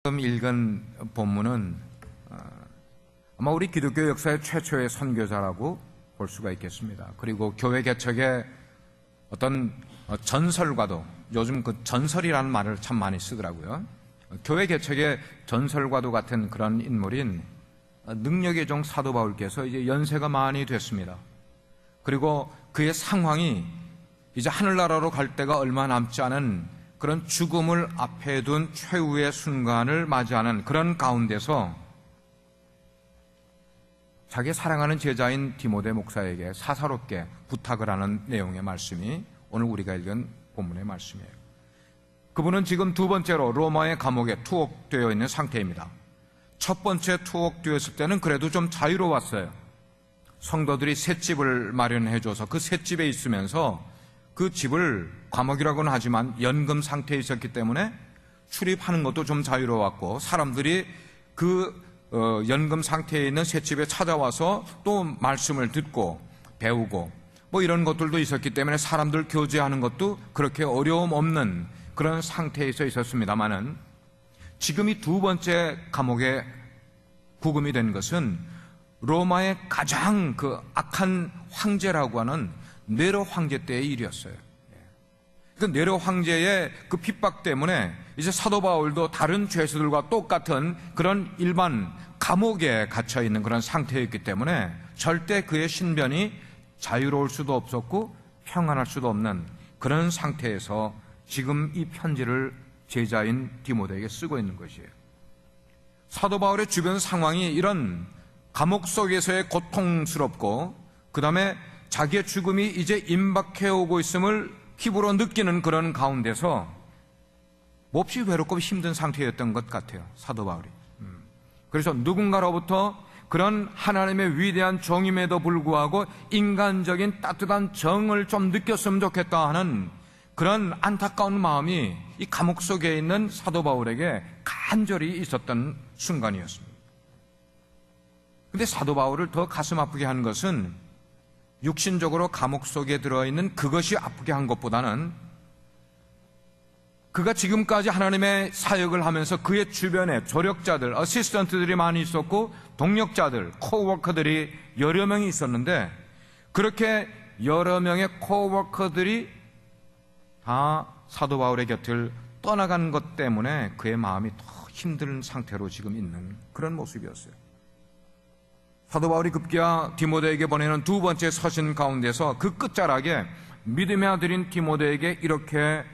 지금 읽은 본문은 아마 우리 기독교 역사의 최초의 선교사라고 볼 수가 있겠습니다. 그리고 교회 개척의 어떤 전설과도, 요즘 그 전설이라는 말을 참 많이 쓰더라고요. 교회 개척의 전설과도 같은 그런 인물인 능력의 종 사도 바울께서 이제 연세가 많이 됐습니다. 그리고 그의 상황이 이제 하늘나라로 갈 때가 얼마 남지 않은 그런 죽음을 앞에 둔 최후의 순간을 맞이하는 그런 가운데서 자기 사랑하는 제자인 디모데 목사에게 사사롭게 부탁을 하는 내용의 말씀이 오늘 우리가 읽은 본문의 말씀이에요. 그분은 지금 두 번째로 로마의 감옥에 투옥되어 있는 상태입니다. 첫 번째 투옥되었을 때는 그래도 좀 자유로웠어요. 성도들이 셋집을 마련해줘서 그 셋집에 있으면서 그 집을 감옥이라고는 하지만 연금 상태에 있었기 때문에 출입하는 것도 좀 자유로웠고, 사람들이 그 연금 상태에 있는 셋집에 찾아와서 또 말씀을 듣고 배우고 뭐 이런 것들도 있었기 때문에 사람들 교제하는 것도 그렇게 어려움 없는 그런 상태에서 있었습니다만은, 지금 이 두 번째 감옥에 구금이 된 것은 로마의 가장 그 악한 황제라고 하는 네로 황제 때의 일이었어요. 그 네로 황제의 그 핍박 때문에 이제 사도 바울도 다른 죄수들과 똑같은 그런 일반 감옥에 갇혀 있는 그런 상태였기 때문에 절대 그의 신변이 자유로울 수도 없었고 평안할 수도 없는 그런 상태에서 지금 이 편지를 제자인 디모데에게 쓰고 있는 것이에요. 사도 바울의 주변 상황이 이런 감옥 속에서의 고통스럽고, 그 다음에 자기의 죽음이 이제 임박해 오고 있음을 피부로 느끼는 그런 가운데서 몹시 외롭고 힘든 상태였던 것 같아요, 사도 바울이. 그래서 누군가로부터 그런 하나님의 위대한 정임에도 불구하고 인간적인 따뜻한 정을 좀 느꼈으면 좋겠다 하는 그런 안타까운 마음이 이 감옥 속에 있는 사도 바울에게 간절히 있었던 순간이었습니다. 근데 사도 바울을 더 가슴 아프게 한 것은 육신적으로 감옥 속에 들어있는 그것이 아프게 한 것보다는 그가 지금까지 하나님의 사역을 하면서 그의 주변에 조력자들, 어시스턴트들이 많이 있었고 동력자들, 코워커들이 여러 명이 있었는데, 그렇게 여러 명의 코워커들이 다 사도 바울의 곁을 떠나간 것 때문에 그의 마음이 더 힘든 상태로 지금 있는 그런 모습이었어요. 사도 바울이 급기야 디모데에게 보내는 두 번째 서신 가운데서 그 끝자락에 믿음의 아들인 디모데에게 이렇게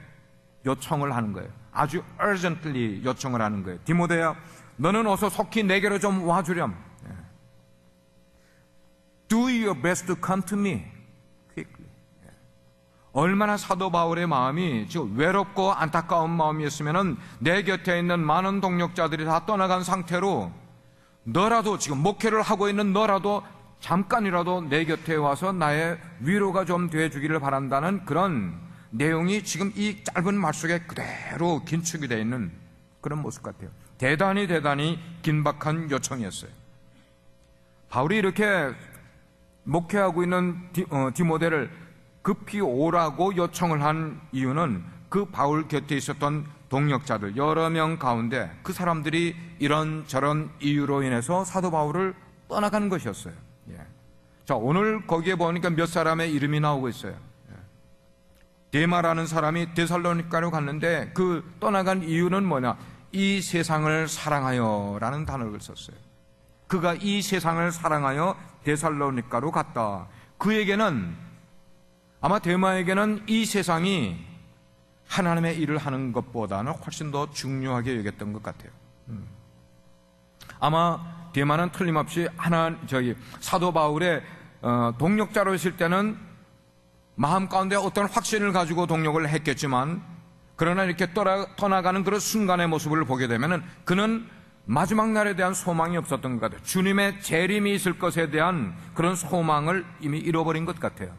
요청을 하는 거예요. 아주 urgently 요청을 하는 거예요. 디모데야, 너는 어서 속히 내게로 좀 와주렴. Do your best to come to me quickly. 얼마나 사도 바울의 마음이 지금 외롭고 안타까운 마음이었으면은 내 곁에 있는 많은 동력자들이 다 떠나간 상태로 너라도, 지금 목회를 하고 있는 너라도 잠깐이라도 내 곁에 와서 나의 위로가 좀 되어주기를 바란다는 그런 내용이 지금 이 짧은 말 속에 그대로 긴축이 되어 있는 그런 모습 같아요. 대단히 긴박한 요청이었어요. 바울이 이렇게 목회하고 있는 디모데를 급히 오라고 요청을 한 이유는 그 바울 곁에 있었던 동력자들 여러 명 가운데 그 사람들이 이런저런 이유로 인해서 사도 바울을 떠나간 것이었어요. 자, 오늘 거기에 보니까 몇 사람의 이름이 나오고 있어요. 데마라는 사람이 데살로니가로 갔는데 그 떠나간 이유는 뭐냐? 이 세상을 사랑하여 라는 단어를 썼어요. 그가 이 세상을 사랑하여 데살로니가로 갔다. 그에게는, 아마 데마에게는 이 세상이 하나님의 일을 하는 것보다는 훨씬 더 중요하게 여겼던 것 같아요. 아마 데마는 틀림없이 사도 바울의 동력자로 있을 때는 마음 가운데 어떤 확신을 가지고 동력을 했겠지만, 그러나 이렇게 떠나가는 그런 순간의 모습을 보게 되면은 그는 마지막 날에 대한 소망이 없었던 것 같아요. 주님의 재림이 있을 것에 대한 그런 소망을 이미 잃어버린 것 같아요.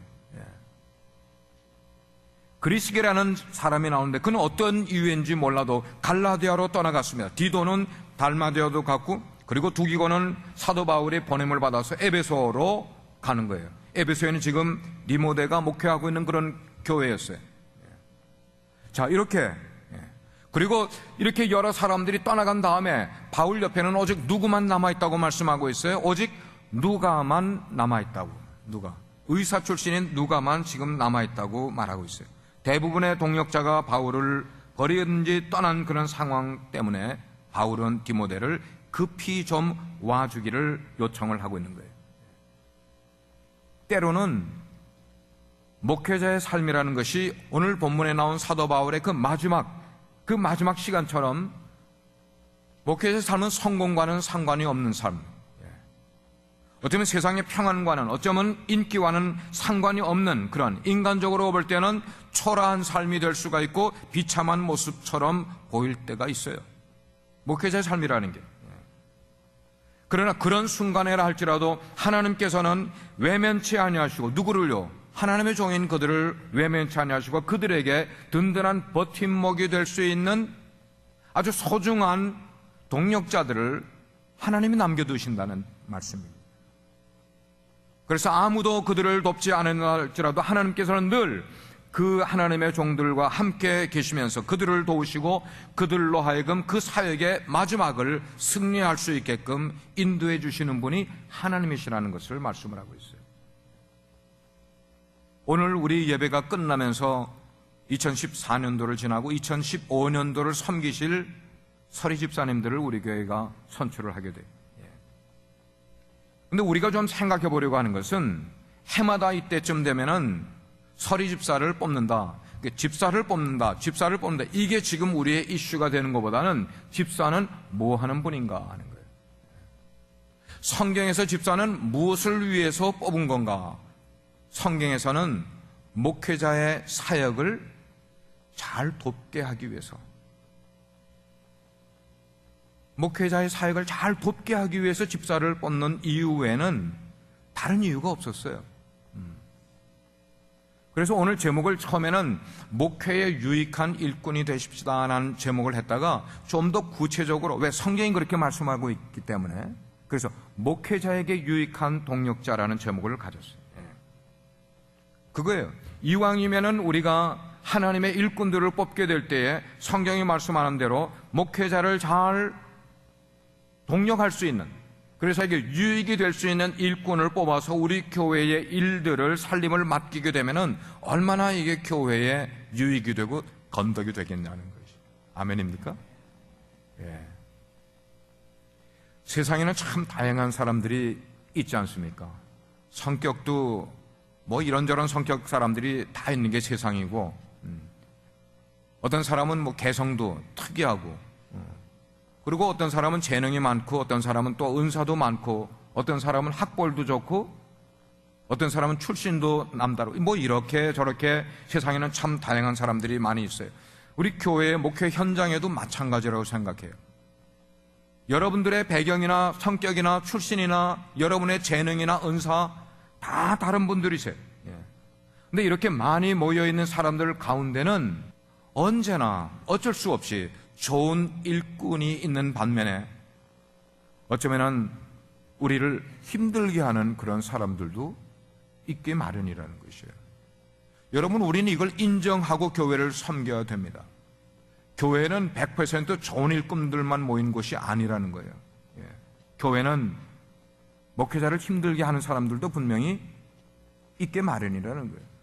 그리스게라는 사람이 나오는데 그는 어떤 이유인지 몰라도 갈라디아로 떠나갔습니다. 디도는 달마디아도 갔고, 그리고 두기고는 사도 바울의 보냄을 받아서 에베소로 가는 거예요. 에베소에는 지금 디모데가 목회하고 있는 그런 교회였어요. 자, 이렇게 그리고 이렇게 여러 사람들이 떠나간 다음에 바울 옆에는 오직 누구만 남아있다고 말씀하고 있어요. 오직 누가만 남아있다고. 누가. 의사 출신인 누가만 지금 남아있다고 말하고 있어요. 대부분의 동역자가 바울을 버린 지 떠난 그런 상황 때문에 바울은 디모데를 급히 좀 와주기를 요청을 하고 있는 거예요. 때로는 목회자의 삶이라는 것이 오늘 본문에 나온 사도 바울의 그 마지막 시간처럼 목회자의 삶은 성공과는 상관이 없는 삶, 어쩌면 세상의 평안과는, 어쩌면 인기와는 상관이 없는 그런, 인간적으로 볼 때는 초라한 삶이 될 수가 있고 비참한 모습처럼 보일 때가 있어요. 목회자의 삶이라는 게. 그러나 그런 순간에라 할지라도 하나님께서는 외면치 아니하시고, 누구를요? 하나님의 종인 그들을 외면치 아니하시고 그들에게 든든한 버팀목이 될 수 있는 아주 소중한 동력자들을 하나님이 남겨두신다는 말씀입니다. 그래서 아무도 그들을 돕지 않을지라도 하나님께서는 늘 그 하나님의 종들과 함께 계시면서 그들을 도우시고 그들로 하여금 그 사역의 마지막을 승리할 수 있게끔 인도해 주시는 분이 하나님이시라는 것을 말씀을 하고 있어요. 오늘 우리 예배가 끝나면서 2014년도를 지나고 2015년도를 섬기실 서리 집사님들을 우리 교회가 선출을 하게 돼요. 근데 우리가 좀 생각해 보려고 하는 것은 해마다 이때쯤 되면은 서리 집사를 뽑는다, 집사를 뽑는다, 이게 지금 우리의 이슈가 되는 것보다는 집사는 뭐 하는 분인가 하는 거예요. 성경에서 집사는 무엇을 위해서 뽑은 건가? 성경에서는 목회자의 사역을 잘 돕게 하기 위해서, 목회자의 사역을 잘 돕게 하기 위해서 집사를 뽑는 이유 외에는 다른 이유가 없었어요. 그래서 오늘 제목을 처음에는 목회에 유익한 일꾼이 되십시다라는 제목을 했다가 좀 더 구체적으로, 왜 성경이 그렇게 말씀하고 있기 때문에, 그래서 목회자에게 유익한 동력자라는 제목을 가졌어요. 그거예요. 이왕이면은 우리가 하나님의 일꾼들을 뽑게 될 때에 성경이 말씀하는 대로 목회자를 잘 동력할 수 있는, 그래서 이게 유익이 될 수 있는 일꾼을 뽑아서 우리 교회의 일들을, 살림을 맡기게 되면은 얼마나 이게 교회에 유익이 되고 건덕이 되겠냐는 것이. 아멘입니까? 예. 세상에는 참 다양한 사람들이 있지 않습니까? 성격도 뭐 이런저런 성격 사람들이 다 있는 게 세상이고, 어떤 사람은 뭐 개성도 특이하고, 그리고 어떤 사람은 재능이 많고, 어떤 사람은 또 은사도 많고, 어떤 사람은 학벌도 좋고, 어떤 사람은 출신도 남다르고, 뭐 이렇게 저렇게 세상에는 참 다양한 사람들이 많이 있어요. 우리 교회의 목회 현장에도 마찬가지라고 생각해요. 여러분들의 배경이나 성격이나 출신이나 여러분의 재능이나 은사 다 다른 분들이세요. 근데 이렇게 많이 모여있는 사람들 가운데는 언제나 어쩔 수 없이 좋은 일꾼이 있는 반면에 어쩌면은 우리를 힘들게 하는 그런 사람들도 있기 마련이라는 것이에요. 여러분, 우리는 이걸 인정하고 교회를 섬겨야 됩니다. 교회는 100% 좋은 일꾼들만 모인 곳이 아니라는 거예요. 교회는 목회자를 힘들게 하는 사람들도 분명히 있게 마련이라는 거예요.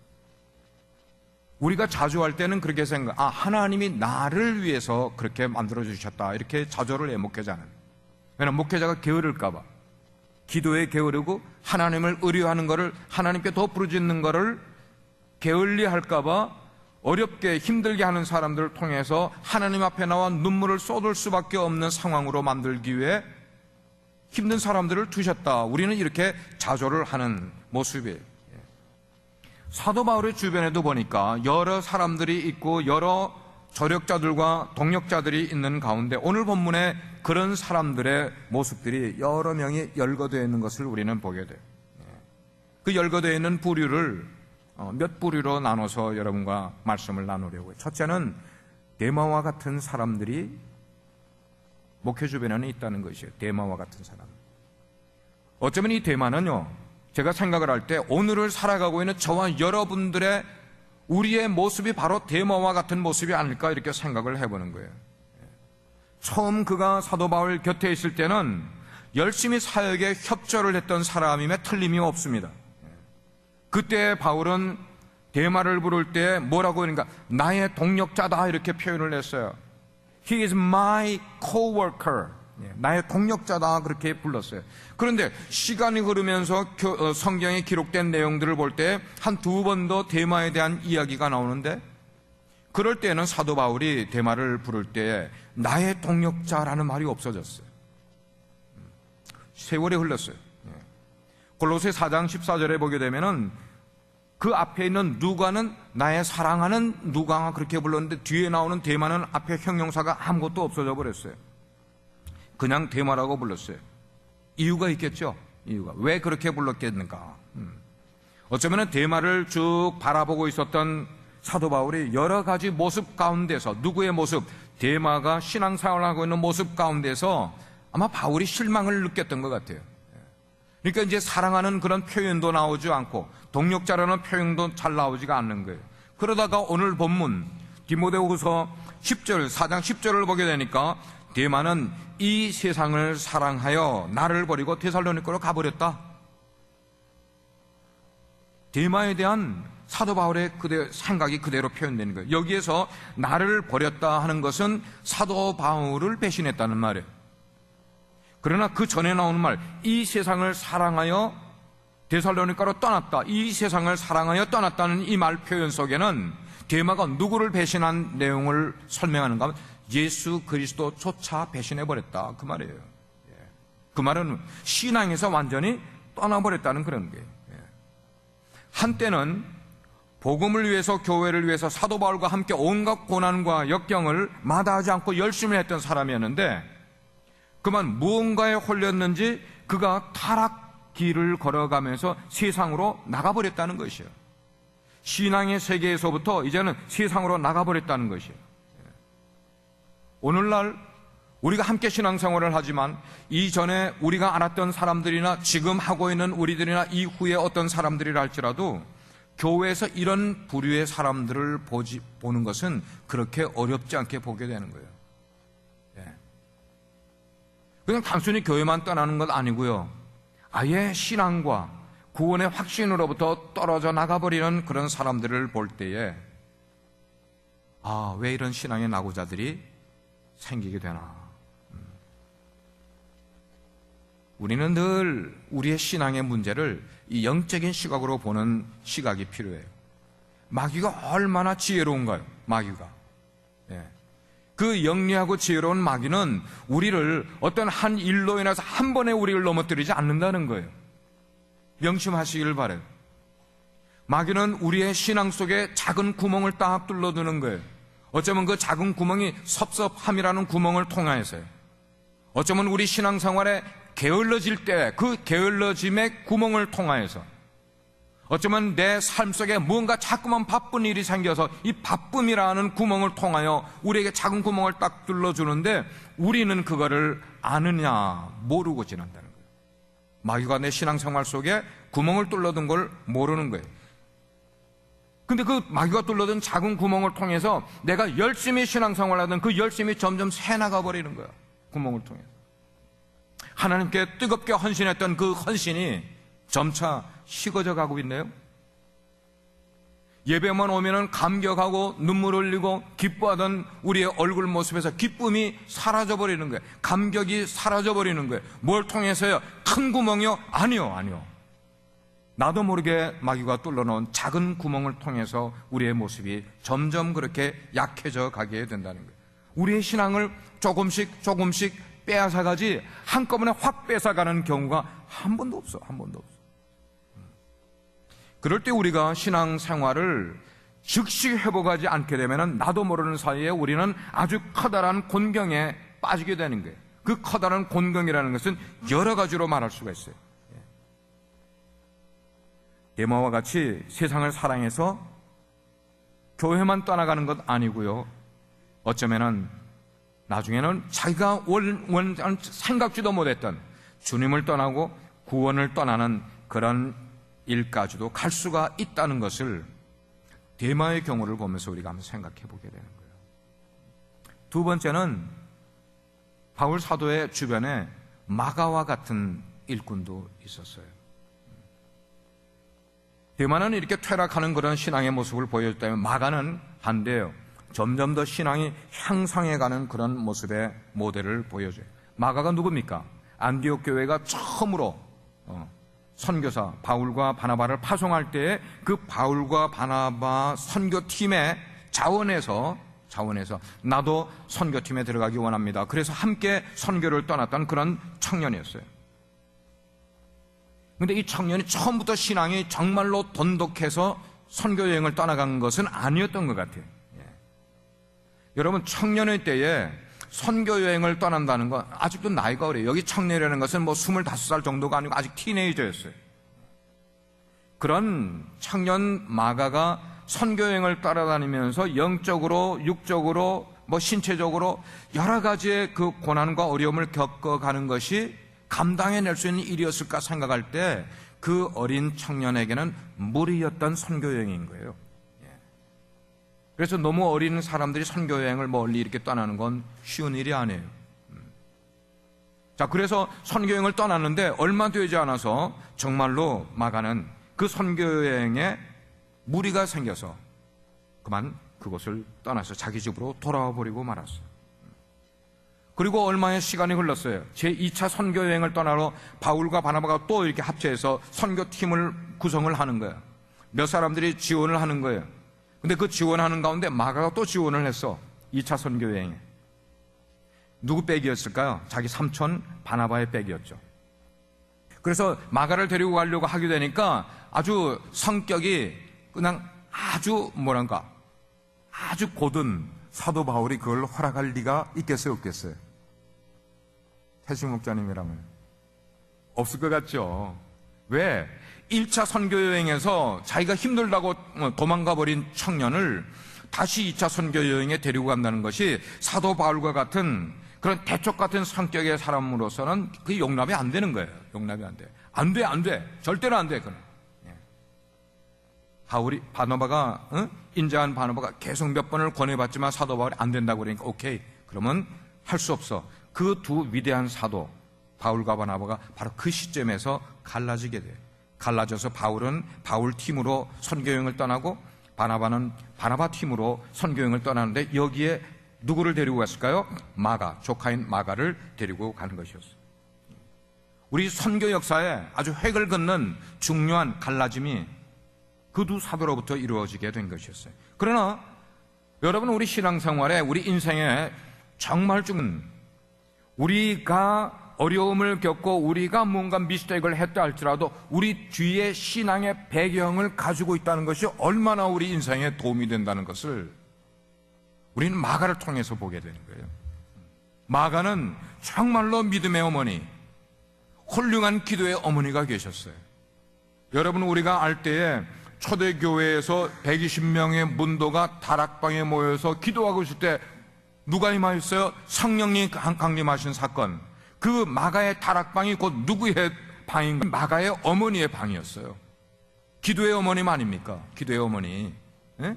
우리가 자주 할 때는 그렇게 하나님이 나를 위해서 그렇게 만들어주셨다, 이렇게 자조를 해, 목회자는. 왜냐하면 목회자가 게으를까봐, 기도에 게으르고 하나님을 의뢰하는 것을, 하나님께 더 부르짖는 것을 게을리 할까봐 어렵게 힘들게 하는 사람들을 통해서 하나님 앞에 나와 눈물을 쏟을 수밖에 없는 상황으로 만들기 위해 힘든 사람들을 두셨다. 우리는 이렇게 자조를 하는 모습이에요. 사도 바울의 주변에도 보니까 여러 사람들이 있고 여러 조력자들과 동력자들이 있는 가운데 오늘 본문에 그런 사람들의 모습들이 여러 명이 열거되어 있는 것을 우리는 보게 돼요. 그 열거되어 있는 부류를 몇 부류로 나눠서 여러분과 말씀을 나누려고요. 첫째는 데마와 같은 사람들이 목회 주변에는 있다는 것이에요. 데마와 같은 사람. 어쩌면 이 데마는요, 제가 생각을 할 때 오늘을 살아가고 있는 저와 여러분들의 우리의 모습이 바로 데마와 같은 모습이 아닐까 이렇게 생각을 해보는 거예요. 처음 그가 사도 바울 곁에 있을 때는 열심히 사역에 협조를 했던 사람임에 틀림이 없습니다. 그때 바울은 데마를 부를 때 뭐라고 그러니까 나의 동력자다 이렇게 표현을 했어요. He is my co-worker. 나의 동력자다 그렇게 불렀어요. 그런데 시간이 흐르면서 성경에 기록된 내용들을 볼 때 한 두 번 더 데마에 대한 이야기가 나오는데, 그럴 때는 사도 바울이 데마를 부를 때 나의 동력자라는 말이 없어졌어요. 세월이 흘렀어요. 골로새 4장 14절에 보게 되면은 그 앞에 있는 누가는 나의 사랑하는 누가 그렇게 불렀는데, 뒤에 나오는 데마는 앞에 형용사가 아무것도 없어져 버렸어요. 그냥 데마라고 불렀어요. 이유가 있겠죠. 이유가 왜 그렇게 불렀겠는가. 어쩌면 데마를 쭉 바라보고 있었던 사도 바울이 여러 가지 모습 가운데서, 누구의 모습? 데마가 신앙생활을 하고 있는 모습 가운데서 아마 바울이 실망을 느꼈던 것 같아요. 그러니까 이제 사랑하는 그런 표현도 나오지 않고 동력자라는 표현도 잘 나오지가 않는 거예요. 그러다가 오늘 본문 디모데후서 10절, 4장 10절을 보게 되니까 데마는 이 세상을 사랑하여 나를 버리고 데살로니가로 가버렸다. 데마에 대한 사도 바울의 생각이 그대로 표현되는 거예요. 여기에서 나를 버렸다 하는 것은 사도 바울을 배신했다는 말이에요. 그러나 그 전에 나오는 말, 이 세상을 사랑하여 데살로니가로 떠났다, 이 세상을 사랑하여 떠났다는 이 말 표현 속에는 데마가 누구를 배신한 내용을 설명하는가 하면 예수 그리스도조차 배신해버렸다, 그 말이에요. 그 말은 신앙에서 완전히 떠나버렸다는 그런 거예요. 한때는 복음을 위해서, 교회를 위해서 사도 바울과 함께 온갖 고난과 역경을 마다하지 않고 열심히 했던 사람이었는데, 그만 무언가에 홀렸는지 그가 타락 길을 걸어가면서 세상으로 나가버렸다는 것이에요. 신앙의 세계에서부터 이제는 세상으로 나가버렸다는 것이에요. 오늘날 우리가 함께 신앙생활을 하지만 이전에 우리가 알았던 사람들이나 지금 하고 있는 우리들이나 이후에 어떤 사람들이라 할지라도 교회에서 이런 부류의 사람들을 보는 것은 그렇게 어렵지 않게 보게 되는 거예요. 그냥 단순히 교회만 떠나는 건 아니고요, 아예 신앙과 구원의 확신으로부터 떨어져 나가버리는 그런 사람들을 볼 때에 왜 이런 신앙의 낙오자들이 생기게 되나. 우리는 늘 우리의 신앙의 문제를 이 영적인 시각으로 보는 시각이 필요해요. 마귀가 얼마나 지혜로운가요? 마귀가. 그 영리하고 지혜로운 마귀는 우리를 어떤 한 일로 인해서 한 번에 우리를 넘어뜨리지 않는다는 거예요. 명심하시길 바라요. 마귀는 우리의 신앙 속에 작은 구멍을 딱 뚫어두는 거예요. 어쩌면 그 작은 구멍이 섭섭함이라는 구멍을 통하여서요, 어쩌면 우리 신앙생활에 게을러질 때 그 게을러짐의 구멍을 통하여서, 어쩌면 내 삶 속에 무언가 자꾸만 바쁜 일이 생겨서 이 바쁨이라는 구멍을 통하여 우리에게 작은 구멍을 딱 뚫어주는데 우리는 그거를 아느냐 모르고 지낸다는 거예요. 마귀가 내 신앙생활 속에 구멍을 뚫어둔 걸 모르는 거예요. 근데 그 마귀가 뚫어둔 작은 구멍을 통해서 내가 열심히 신앙생활하던 그 열심이 점점 새나가 버리는 거야. 구멍을 통해서 하나님께 뜨겁게 헌신했던 그 헌신이 점차 식어져 가고 있네요. 예배만 오면은 감격하고 눈물 흘리고 기뻐하던 우리의 얼굴 모습에서 기쁨이 사라져 버리는 거예요. 감격이 사라져 버리는 거예요. 뭘 통해서요? 큰 구멍이요? 아니요. 나도 모르게 마귀가 뚫어놓은 작은 구멍을 통해서 우리의 모습이 점점 그렇게 약해져 가게 된다는 거예요. 우리의 신앙을 조금씩 빼앗아가지 한꺼번에 확 뺏어가는 경우가 한 번도 없어. 그럴 때 우리가 신앙생활을 즉시 회복하지 않게 되면 나도 모르는 사이에 우리는 아주 커다란 곤경에 빠지게 되는 거예요. 그 커다란 곤경이라는 것은 여러 가지로 말할 수가 있어요. 데마와 같이 세상을 사랑해서 교회만 떠나가는 것 아니고요, 어쩌면은 나중에는 자기가 생각지도 못했던 주님을 떠나고 구원을 떠나는 그런 일까지도 갈 수가 있다는 것을 데마의 경우를 보면서 우리가 한번 생각해 보게 되는 거예요. 두 번째는 바울 사도의 주변에 마가와 같은 일꾼도 있었어요. 데마는 이렇게 퇴락하는 그런 신앙의 모습을 보여줬다면 마가는 반대예요. 점점 더 신앙이 향상해가는 그런 모습의 모델을 보여줘요. 마가가 누굽니까? 안디옥 교회가 처음으로 선교사 바울과 바나바를 파송할 때에 그 바울과 바나바 선교팀의 자원에서 나도 선교팀에 들어가기 원합니다. 그래서 함께 선교를 떠났던 그런 청년이었어요. 그런데 이 청년이 처음부터 신앙이 정말로 돈독해서 선교여행을 떠나간 것은 아니었던 것 같아요. 여러분, 청년의 때에 선교여행을 떠난다는 건 아직도 나이가 어려요. 여기 청년이라는 것은 뭐 25살 정도가 아니고 아직 티네이저였어요. 그런 청년 마가가 선교여행을 따라다니면서 영적으로, 육적으로, 뭐 신체적으로 여러 가지의 그 고난과 어려움을 겪어가는 것이 감당해낼 수 있는 일이었을까 생각할 때 그 어린 청년에게는 무리였던 선교여행인 거예요. 그래서 너무 어린 사람들이 선교여행을 멀리 이렇게 떠나는 건 쉬운 일이 아니에요. 자, 그래서 선교여행을 떠났는데 얼마 되지 않아서 정말로 마가는 그 선교여행에 무리가 생겨서 그만 그곳을 떠나서 자기 집으로 돌아와 버리고 말았어요. 그리고 얼마의 시간이 흘렀어요. 제2차 선교여행을 떠나러 바울과 바나바가 또 이렇게 합체해서 선교팀을 구성을 하는 거예요. 몇 사람들이 지원을 하는 거예요. 근데 그 지원하는 가운데 마가가 또 지원을 했어. 2차 선교여행에. 누구 백이었을까요? 자기 삼촌 바나바의 백이었죠. 그래서 마가를 데리고 가려고 하게 되니까 아주 성격이 그냥 아주 고든 사도 바울이 그걸 허락할 리가 있겠어요, 없겠어요? 태식 목자님이라면 없을 것 같죠. 왜? 1차 선교여행에서 자기가 힘들다고 도망가 버린 청년을 다시 2차 선교여행에 데리고 간다는 것이 사도 바울과 같은 그런 대쪽 같은 성격의 사람으로서는 그게 용납이 안 되는 거예요. 용납이 안 돼. 안 돼. 절대로 안 돼. 그건. 인자한 바나바가 계속 몇 번을 권해봤지만 사도 바울이 안 된다고 그러니까 오케이. 그러면 할 수 없어. 그 두 위대한 사도 바울과 바나바가 바로 그 시점에서 갈라지게 돼요. 갈라져서 바울은 바울 팀으로 선교여행을 떠나고 바나바는 바나바 팀으로 선교여행을 떠나는데 여기에 누구를 데리고 갔을까요? 마가, 조카인 마가를 데리고 가는 것이었어요. 우리 선교 역사에 아주 획을 긋는 중요한 갈라짐이 그 두 사도로부터 이루어지게 된 것이었어요. 그러나 여러분, 우리 신앙생활에, 우리 인생에 정말 우리가 어려움을 겪고 우리가 뭔가 미스테이크를 했다 할지라도 우리 뒤에 신앙의 배경을 가지고 있다는 것이 얼마나 우리 인생에 도움이 된다는 것을 우리는 마가를 통해서 보게 되는 거예요. 마가는 정말로 믿음의 어머니, 훌륭한 기도의 어머니가 계셨어요. 여러분, 우리가 알 때에 초대교회에서 120명의 문도가 다락방에 모여서 기도하고 있을 때 누가 임하였어요? 성령님 강림하신 사건. 그 마가의 다락방이 곧 누구의 방인가? 마가의 어머니의 방이었어요. 기도의 어머님 아닙니까? 기도의 어머니. 예?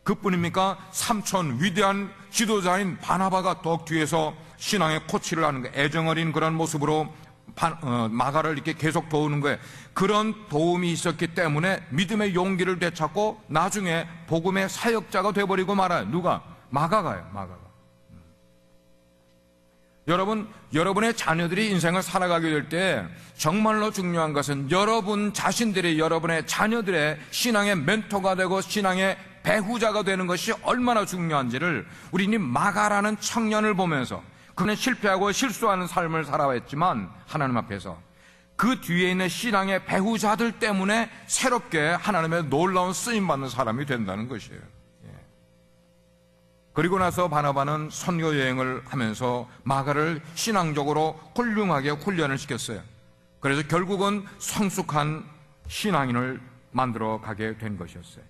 그뿐입니까? 삼촌, 위대한 지도자인 바나바가 더욱 뒤에서 신앙의 코치를 하는 거예요. 애정어린 그런 모습으로 마가를 이렇게 계속 도우는 거예요. 그런 도움이 있었기 때문에 믿음의 용기를 되찾고 나중에 복음의 사역자가 돼버리고 말아요. 누가? 마가가요. 마가가. 여러분, 여러분의 자녀들이 인생을 살아가게 될 때 정말로 중요한 것은 여러분 자신들이 여러분의 자녀들의 신앙의 멘토가 되고 신앙의 배후자가 되는 것이 얼마나 중요한지를 우리는 마가라는 청년을 보면서, 그는 실패하고 실수하는 삶을 살아왔지만 하나님 앞에서 그 뒤에 있는 신앙의 배후자들 때문에 새롭게 하나님의 놀라운 쓰임받는 사람이 된다는 것이에요. 그리고 나서 바나바는 선교여행을 하면서 마가를 신앙적으로 훌륭하게 훈련을 시켰어요. 그래서 결국은 성숙한 신앙인을 만들어 가게 된 것이었어요.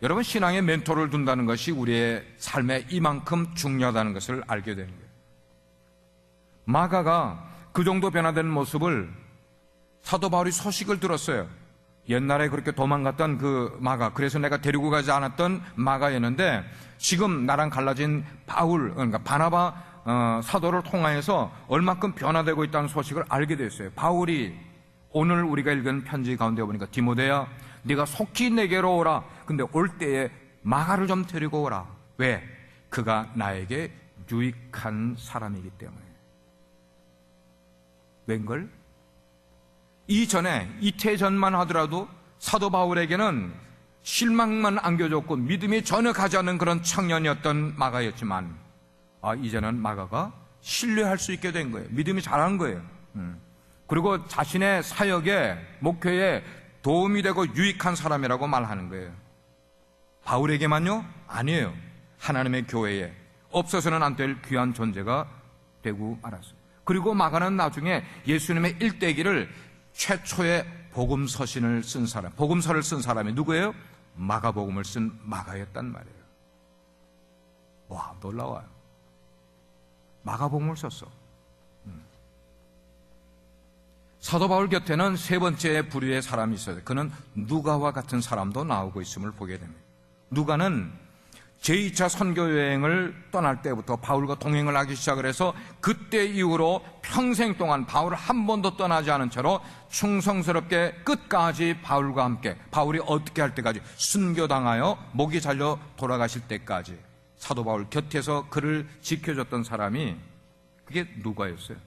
여러분, 신앙의 멘토를 둔다는 것이 우리의 삶에 이만큼 중요하다는 것을 알게 되는 거예요. 마가가 그 정도 변화된 모습을 사도 바울이 소식을 들었어요. 옛날에 그렇게 도망갔던 그 마가, 그래서 내가 데리고 가지 않았던 마가였는데 지금 나랑 갈라진 바울, 그러니까 바나바 사도를 통하여서 얼마큼 변화되고 있다는 소식을 알게 됐어요. 바울이 오늘 우리가 읽은 편지 가운데 보니까 디모데야, 네가 속히 내게로 오라. 근데 올 때에 마가를 좀 데리고 오라. 왜? 그가 나에게 유익한 사람이기 때문에. 웬걸? 이전에 이태 전만 하더라도 사도 바울에게는 실망만 안겨줬고 믿음이 전혀 가지 않는 그런 청년이었던 마가였지만 이제는 마가가 신뢰할 수 있게 된 거예요. 믿음이 자란 거예요. 그리고 자신의 사역에, 목회에 도움이 되고 유익한 사람이라고 말하는 거예요. 바울에게만요? 아니에요. 하나님의 교회에 없어서는 안 될 귀한 존재가 되고 말았어요. 그리고 마가는 나중에 예수님의 일대기를 최초의 복음서신을 쓴 사람, 복음서를 쓴 사람이 누구예요? 마가복음을 쓴 마가였단 말이에요. 와, 놀라워요. 마가복음을 썼어. 사도 바울 곁에는 세 번째 부류의 사람이 있어요. 그는 누가와 같은 사람도 나오고 있음을 보게 됩니다. 누가는 제2차 선교여행을 떠날 때부터 바울과 동행을 하기 시작을 해서 그때 이후로 평생 동안 바울을 한 번도 떠나지 않은 채로 충성스럽게 끝까지 바울과 함께, 바울이 어떻게 할 때까지, 순교당하여 목이 잘려 돌아가실 때까지 사도 바울 곁에서 그를 지켜줬던 사람이 그게 누가였어요.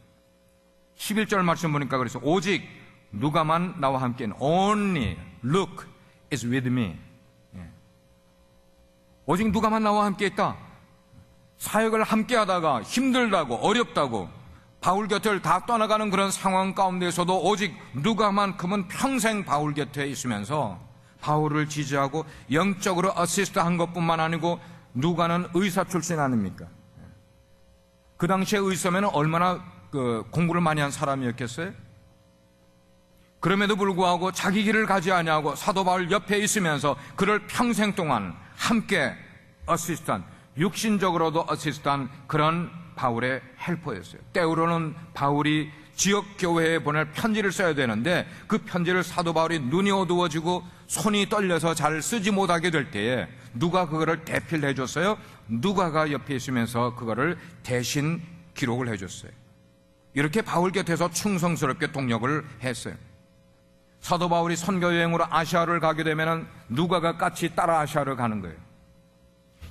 11절 말씀 보니까 그래서 오직 누가만 나와 함께는 only Luke is with me. 오직 누가만 나와 함께 있다. 사역을 함께 하다가 힘들다고 어렵다고 바울 곁을 다 떠나가는 그런 상황 가운데서도 오직 누가만큼은 평생 바울 곁에 있으면서 바울을 지지하고 영적으로 어시스트한 것뿐만 아니고 누가는 의사 출신 아닙니까? 그 당시에 의사면 얼마나 공부를 많이 한 사람이었겠어요? 그럼에도 불구하고 자기 길을 가지 아니하고 사도 바울 옆에 있으면서 그를 평생 동안 함께 어시스트한, 육신적으로도 어시스트한 그런 바울의 헬퍼였어요. 때우로는 바울이 지역 교회에 보낼 편지를 써야 되는데 그 편지를 사도 바울이 눈이 어두워지고 손이 떨려서 잘 쓰지 못하게 될 때에 누가 그거를 대필 해줬어요? 누가가 옆에 있으면서 그거를 대신 기록을 해줬어요. 이렇게 바울 곁에서 충성스럽게 동역을 했어요. 사도 바울이 선교여행으로 아시아를 가게 되면 누가가 같이 따라 아시아를 가는 거예요.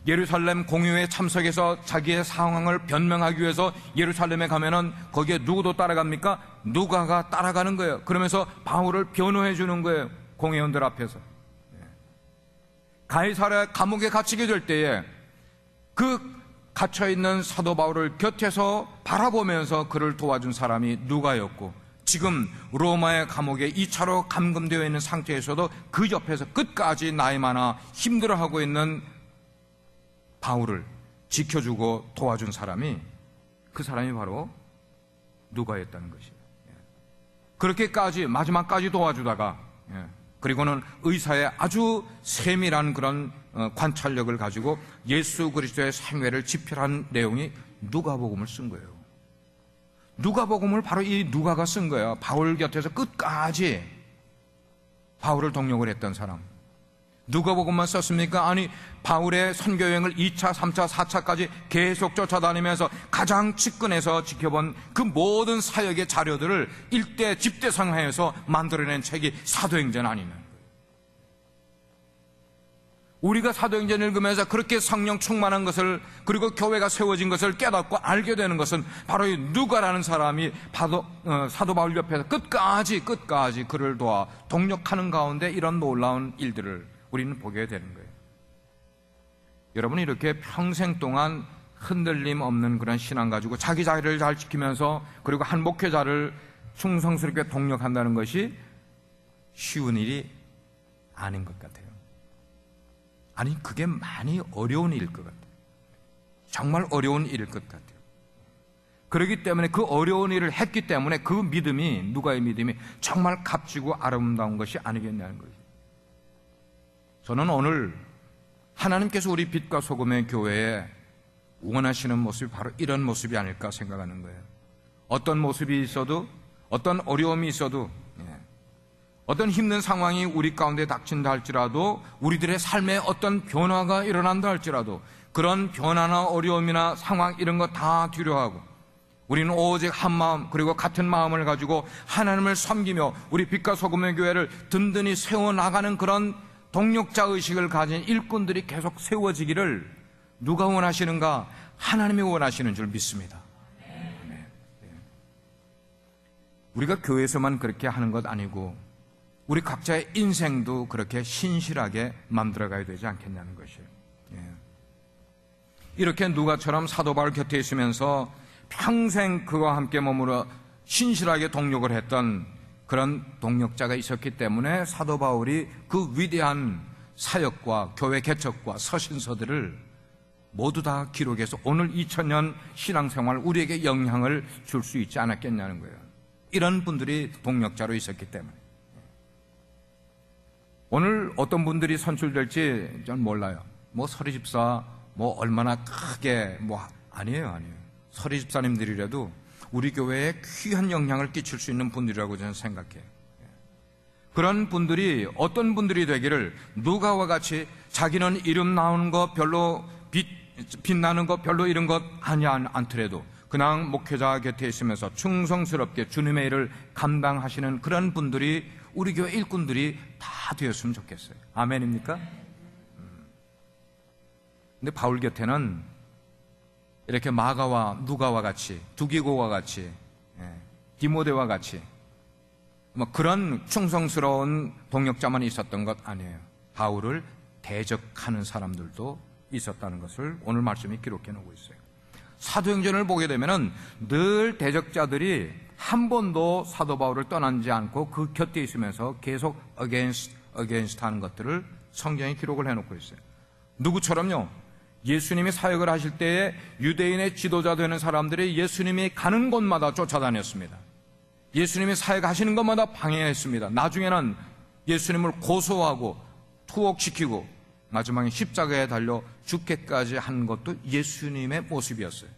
예루살렘 공유에 참석해서 자기의 상황을 변명하기 위해서 예루살렘에 가면은 거기에 누구도 따라갑니까? 누가가 따라가는 거예요. 그러면서 바울을 변호해 주는 거예요. 공회원들 앞에서. 가이사랴 감옥에 갇히게 될 때에 그 갇혀있는 사도 바울을 곁에서 바라보면서 그를 도와준 사람이 누가였고, 지금 로마의 감옥에 2차로 감금되어 있는 상태에서도 그 옆에서 끝까지 나이 많아 힘들어하고 있는 바울을 지켜주고 도와준 사람이, 그 사람이 바로 누가였다는 것이에요. 그렇게까지 마지막까지 도와주다가, 그리고는 의사의 아주 세밀한 그런 관찰력을 가지고 예수 그리스도의 생애를 집필한 내용이 누가복음을 쓴 거예요. 누가복음을 바로 이 누가가 쓴 거예요. 바울 곁에서 끝까지 바울을 동역을 했던 사람. 누가복음만 썼습니까? 아니, 바울의 선교여행을 2차, 3차, 4차까지 계속 쫓아다니면서 가장 측근에서 지켜본 그 모든 사역의 자료들을 일대 집대성하여서 만들어낸 책이 사도행전 아니면, 우리가 사도행전 읽으면서 그렇게 성령 충만한 것을, 그리고 교회가 세워진 것을 깨닫고 알게 되는 것은 바로 이 누가라는 사람이 사도 바울 옆에서 끝까지 그를 도와 동력하는 가운데 이런 놀라운 일들을 우리는 보게 되는 거예요. 여러분, 이렇게 평생 동안 흔들림 없는 그런 신앙 가지고 자기 자리를 잘 지키면서 그리고 한 목회자를 충성스럽게 동력한다는 것이 쉬운 일이 아닌 것 같아요. 아니, 그게 많이 어려운 일일 것 같아요. 정말 어려운 일일 것 같아요. 그렇기 때문에 그 어려운 일을 했기 때문에 그 믿음이, 누가의 믿음이 정말 값지고 아름다운 것이 아니겠냐는 거죠. 저는 오늘 하나님께서 우리 빛과 소금의 교회에 원하시는 모습이 바로 이런 모습이 아닐까 생각하는 거예요. 어떤 모습이 있어도, 어떤 어려움이 있어도 어떤 힘든 상황이 우리 가운데 닥친다 할지라도, 우리들의 삶에 어떤 변화가 일어난다 할지라도 그런 변화나 어려움이나 상황 이런 거 다 뒤로하고 우리는 오직 한 마음 그리고 같은 마음을 가지고 하나님을 섬기며 우리 빛과 소금의 교회를 든든히 세워나가는 그런 동력자 의식을 가진 일꾼들이 계속 세워지기를 누가 원하시는가? 하나님이 원하시는 줄 믿습니다. 우리가 교회에서만 그렇게 하는 것 아니고 우리 각자의 인생도 그렇게 신실하게 만들어가야 되지 않겠냐는 것이에요. 이렇게 누가처럼 사도 바울 곁에 있으면서 평생 그와 함께 머물러 신실하게 동력을 했던 그런 동력자가 있었기 때문에 사도 바울이 그 위대한 사역과 교회 개척과 서신서들을 모두 다 기록해서 오늘 2000년 신앙생활 우리에게 영향을 줄 수 있지 않았겠냐는 거예요. 이런 분들이 동력자로 있었기 때문에. 오늘 어떤 분들이 선출될지 전 몰라요. 뭐 서리집사 뭐 얼마나 크게 아니에요. 서리집사님들이라도 우리 교회에 귀한 영향을 끼칠 수 있는 분들이라고 저는 생각해요. 그런 분들이 어떤 분들이 되기를 누가와 같이 자기는 이름 나오는 거 별로 빛나는 거 별로 이런 것 않더라도 그냥 목회자 곁에 있으면서 충성스럽게 주님의 일을 감당하시는 그런 분들이 우리 교회 일꾼들이 다 되었으면 좋겠어요. 아멘입니까? 근데 바울 곁에는 이렇게 마가와 누가와 같이 두기고와 같이 디모데와 같이 그런 충성스러운 동역자만 있었던 것 아니에요. 바울을 대적하는 사람들도 있었다는 것을 오늘 말씀이 기록해 놓고 있어요. 사도행전을 보게 되면은 늘 대적자들이 한 번도 사도 바울을 떠나지 않고 그 곁에 있으면서 계속 against 하는 것들을 성경에 기록을 해놓고 있어요. 누구처럼요? 예수님이 사역을 하실 때에 유대인의 지도자 되는 사람들이 예수님이 가는 곳마다 쫓아다녔습니다. 예수님이 사역하시는 것마다 방해했습니다. 나중에는 예수님을 고소하고 투옥시키고 마지막에 십자가에 달려 죽게까지 한 것도 예수님의 모습이었어요.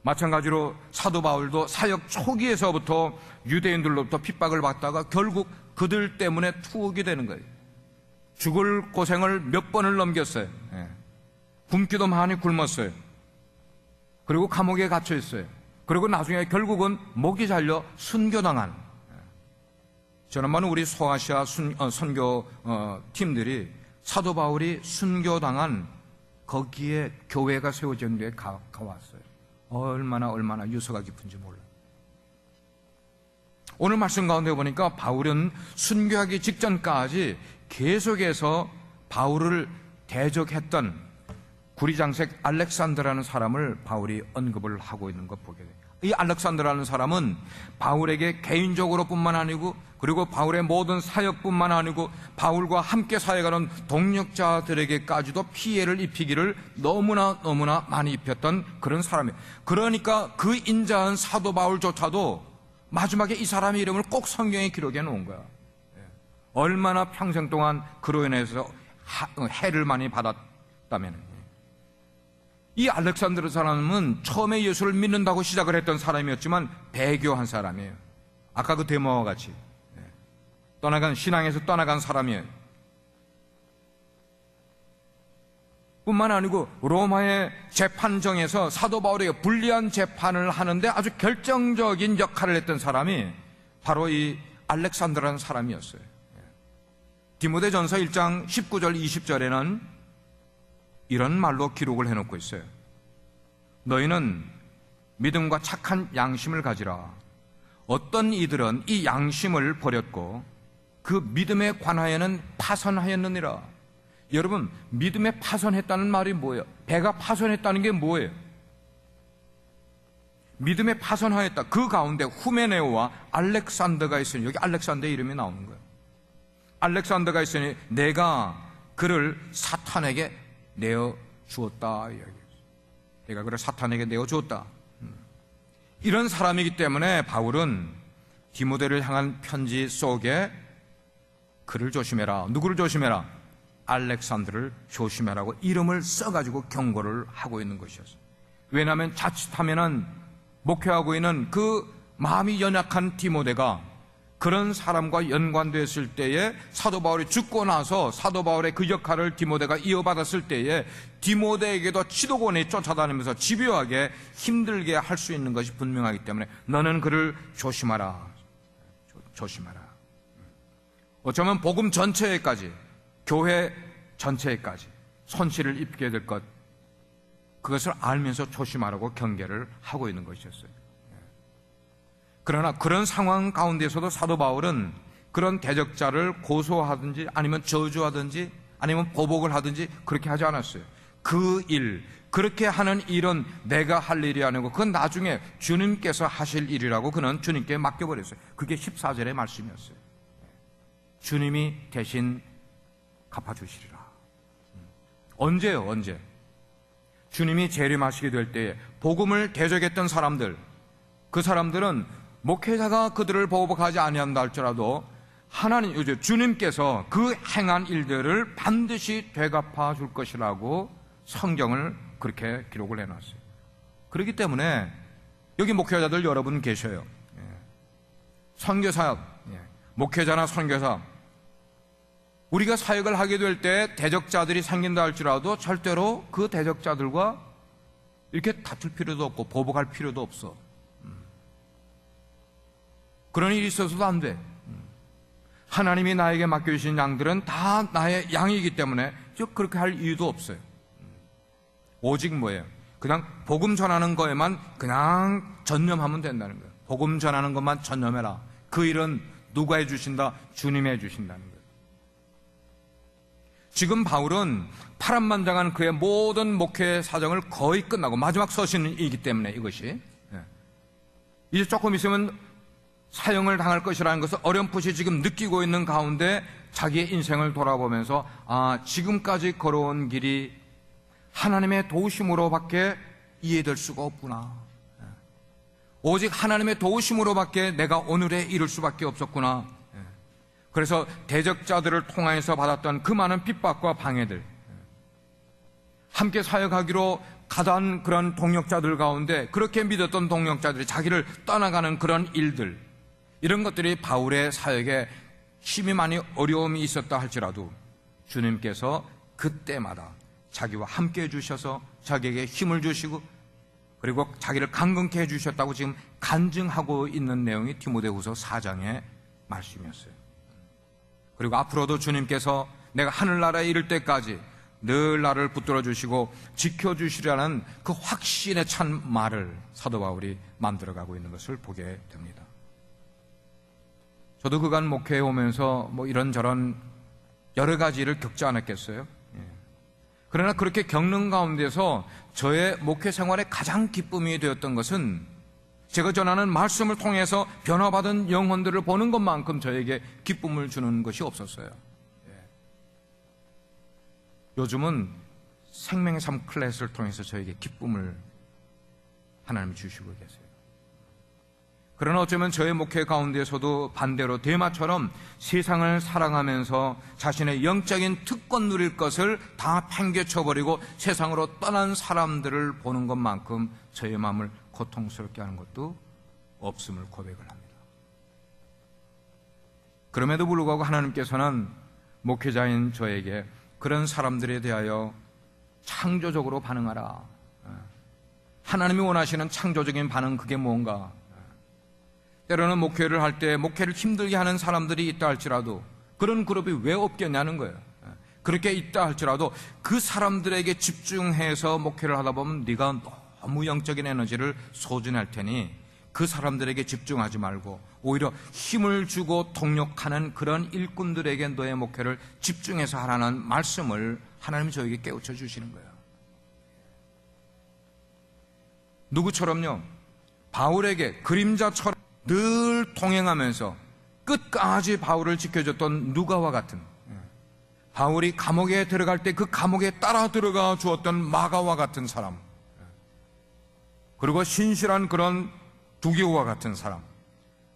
마찬가지로 사도 바울도 사역 초기에서부터 유대인들로부터 핍박을 받다가 결국 그들 때문에 투옥이 되는 거예요. 죽을 고생을 몇 번을 넘겼어요. 굶기도 많이 굶었어요. 그리고 감옥에 갇혀 있어요. 그리고 나중에 결국은 목이 잘려 순교당한. 지난번 우리 소아시아 선교 팀들이 사도 바울이 순교당한 거기에 교회가 세워진 데에 가왔어요. 얼마나 유서가 깊은지 몰라요. 오늘 말씀 가운데 보니까 바울은 순교하기 직전까지 계속해서 바울을 대적했던 구리장색 알렉산더라는 사람을 바울이 언급을 하고 있는 것 보게 돼요. 이 알렉산더라는 사람은 바울에게 개인적으로 뿐만 아니고 그리고 바울의 모든 사역뿐만 아니고 바울과 함께 사역하는 동력자들에게까지도 피해를 입히기를 너무나 많이 입혔던 그런 사람이에요. 그러니까 그 인자한 사도 바울조차도 마지막에 이 사람의 이름을 꼭 성경에 기록해 놓은 거야. 얼마나 평생 동안 그로 인해서 해를 많이 받았다면. 이 알렉산드르 사람은 처음에 예수를 믿는다고 시작을 했던 사람이었지만 배교한 사람이에요. 아까 그 데모와 같이 신앙에서 떠나간 사람이에요. 뿐만 아니고 로마의 재판정에서 사도 바울에게 불리한 재판을 하는데 아주 결정적인 역할을 했던 사람이 바로 이 알렉산드라는 사람이었어요. 디모데전서 1장 19절 20절에는 이런 말로 기록을 해놓고 있어요. 너희는 믿음과 착한 양심을 가지라. 어떤 이들은 이 양심을 버렸고 그 믿음에 관하여는 파선하였느니라. 여러분, 믿음에 파선했다는 말이 뭐예요? 배가 파선했다는 게 뭐예요? 믿음에 파선하였다. 그 가운데 후메네오와 알렉산더가 있으니, 여기 알렉산더의 이름이 나오는 거예요. 알렉산더가 있으니 내가 그를 사탄에게 내어 주었다. 내가 그를 사탄에게 내어 주었다. 이런 사람이기 때문에 바울은 디모데를 향한 편지 속에 그를 조심해라. 누구를 조심해라? 알렉산더를 조심해라고 이름을 써가지고 경고를 하고 있는 것이었어요. 왜냐하면 자칫하면은 목회하고 있는 그 마음이 연약한 디모데가 그런 사람과 연관됐을 때에 사도 바울이 죽고 나서 사도 바울의 그 역할을 디모데가 이어받았을 때에 디모데에게도 지도권이 쫓아다니면서 집요하게 힘들게 할 수 있는 것이 분명하기 때문에 너는 그를 조심하라. 조심하라. 어쩌면 복음 전체에까지, 교회 전체에까지 손실을 입게 될 것, 그것을 알면서 조심하라고 경계를 하고 있는 것이었어요. 그러나 그런 상황 가운데서도 사도 바울은 그런 대적자를 고소하든지 아니면 저주하든지 아니면 보복을 하든지 그렇게 하지 않았어요. 그 일, 그렇게 하는 일은 내가 할 일이 아니고 그건 나중에 주님께서 하실 일이라고 그는 주님께 맡겨버렸어요. 그게 14절의 말씀이었어요. 주님이 대신 갚아주시리라. 언제요? 언제? 주님이 재림하시게 될 때에 복음을 대적했던 사람들, 그 사람들은 목회자가 그들을 보복하지 아니한다 할지라도 하나님, 주님께서 그 행한 일들을 반드시 되갚아 줄 것이라고 성경을 그렇게 기록을 해놨어요. 그렇기 때문에 여기 목회자들 여러분 계셔요. 선교사역, 목회자나 선교사, 우리가 사역을 하게 될 때 대적자들이 생긴다 할지라도 절대로 그 대적자들과 이렇게 다툴 필요도 없고 보복할 필요도 없어. 그런 일이 있어서도 안 돼. 하나님이 나에게 맡겨주신 양들은 다 나의 양이기 때문에 그렇게 할 이유도 없어요. 오직 뭐예요? 그냥 복음 전하는 거에만 그냥 전념하면 된다는 거예요. 복음 전하는 것만 전념해라. 그 일은 누가 해주신다? 주님이 해주신다는 거예요. 지금 바울은 파란만장한 그의 모든 목회 사정을 거의 끝나고 마지막 서신이기 때문에 이것이 이제 조금 있으면 사형을 당할 것이라는 것을 어렴풋이 지금 느끼고 있는 가운데 자기의 인생을 돌아보면서 지금까지 걸어온 길이 하나님의 도우심으로밖에 이해될 수가 없구나. 오직 하나님의 도우심으로밖에 내가 오늘에 이룰 수밖에 없었구나. 그래서 대적자들을 통하여서 받았던 그 많은 핍박과 방해들, 함께 사역하기로 가던 그런 동역자들 가운데 그렇게 믿었던 동역자들이 자기를 떠나가는 그런 일들, 이런 것들이 바울의 사역에 힘이 많이 어려움이 있었다 할지라도 주님께서 그때마다 자기와 함께 해주셔서 자기에게 힘을 주시고 그리고 자기를 강건케 해주셨다고 지금 간증하고 있는 내용이 디모데후서 4장의 말씀이었어요. 그리고 앞으로도 주님께서 내가 하늘나라에 이를 때까지 늘 나를 붙들어 주시고 지켜주시라는 그 확신에 찬 말을 사도 바울이 만들어가고 있는 것을 보게 됩니다. 저도 그간 목회에 오면서 뭐 이런저런 여러 가지 일을 겪지 않았겠어요? 그러나 그렇게 겪는 가운데서 저의 목회 생활의 가장 기쁨이 되었던 것은 제가 전하는 말씀을 통해서 변화받은 영혼들을 보는 것만큼 저에게 기쁨을 주는 것이 없었어요. 요즘은 생명의 삶 클래스를 통해서 저에게 기쁨을 하나님이 주시고 계세요. 그러나 어쩌면 저의 목회 가운데서도 반대로 데마처럼 세상을 사랑하면서 자신의 영적인 특권 누릴 것을 다 팽개쳐버리고 세상으로 떠난 사람들을 보는 것만큼 저의 마음을 고통스럽게 하는 것도 없음을 고백을 합니다. 그럼에도 불구하고 하나님께서는 목회자인 저에게 그런 사람들에 대하여 창조적으로 반응하라. 하나님이 원하시는 창조적인 반응, 그게 뭔가? 때로는 목회를 할 때 목회를 힘들게 하는 사람들이 있다 할지라도 그런 그룹이 왜 없겠냐는 거예요. 그렇게 있다 할지라도 그 사람들에게 집중해서 목회를 하다 보면 네가 너무 영적인 에너지를 소진할 테니 그 사람들에게 집중하지 말고 오히려 힘을 주고 동력하는 그런 일꾼들에게 너의 목회를 집중해서 하라는 말씀을 하나님이 저에게 깨우쳐 주시는 거예요. 누구처럼요? 바울에게 그림자처럼 늘 동행하면서 끝까지 바울을 지켜줬던 누가와 같은, 바울이 감옥에 들어갈 때 그 감옥에 따라 들어가 주었던 마가와 같은 사람, 그리고 신실한 그런 두기호와 같은 사람,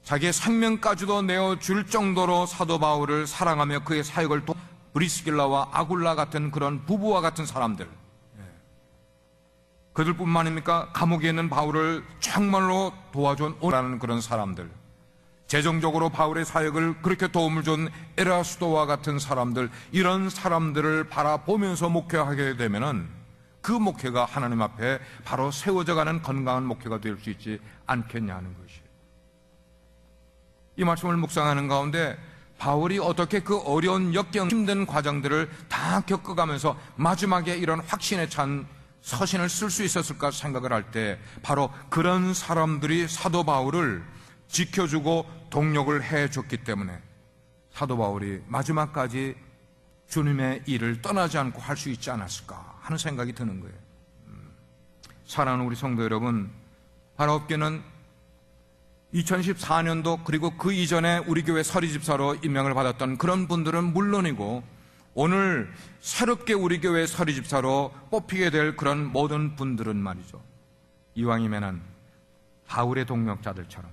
자기의 생명까지도 내어줄 정도로 사도 바울을 사랑하며 그의 사역을 브리스길라와 아굴라 같은 그런 부부와 같은 사람들, 그들뿐만 아닙니까? 감옥에 있는 바울을 정말로 도와준 오라는 그런 사람들, 재정적으로 바울의 사역을 그렇게 도움을 준 에라스도와 같은 사람들, 이런 사람들을 바라보면서 목회하게 되면은 그 목회가 하나님 앞에 바로 세워져가는 건강한 목회가 될 수 있지 않겠냐는 것이에요. 이 말씀을 묵상하는 가운데 바울이 어떻게 그 어려운 역경, 힘든 과정들을 다 겪어가면서 마지막에 이런 확신에 찬 서신을 쓸 수 있었을까 생각을 할 때 바로 그런 사람들이 사도 바울을 지켜주고 동력을 해줬기 때문에 사도 바울이 마지막까지 주님의 일을 떠나지 않고 할 수 있지 않았을까 하는 생각이 드는 거예요. 사랑하는 우리 성도 여러분, 바라옵기는 2014년도 그리고 그 이전에 우리 교회 서리집사로 임명을 받았던 그런 분들은 물론이고 오늘 새롭게 우리 교회 서리집사로 뽑히게 될 그런 모든 분들은 말이죠, 이왕이면은 바울의 동력자들처럼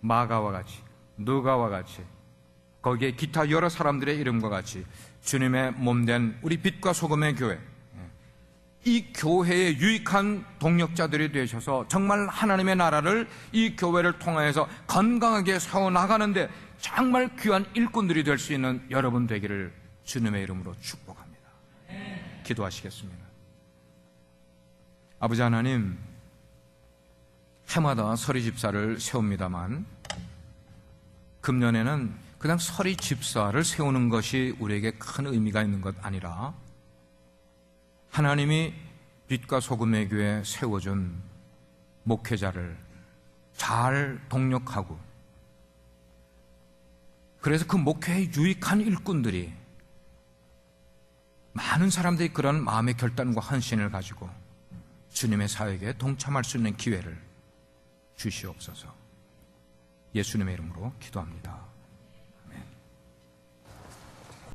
마가와 같이, 느가와 같이, 거기에 기타 여러 사람들의 이름과 같이 주님의 몸된 우리 빛과 소금의 교회, 이 교회의 유익한 동력자들이 되셔서 정말 하나님의 나라를 이 교회를 통하여서 건강하게 세워나가는데 정말 귀한 일꾼들이 될 수 있는 여러분 되기를 주님의 이름으로 축복합니다. 기도하시겠습니다. 아버지 하나님, 해마다 서리집사를 세웁니다만 금년에는 그냥 서리집사를 세우는 것이 우리에게 큰 의미가 있는 것 아니라 하나님이 빛과 소금의 교회에 세워준 목회자를 잘 동력하고, 그래서 그 목회의 유익한 일꾼들이, 많은 사람들이 그런 마음의 결단과 헌신을 가지고 주님의 사역에 동참할 수 있는 기회를 주시옵소서. 예수님의 이름으로 기도합니다.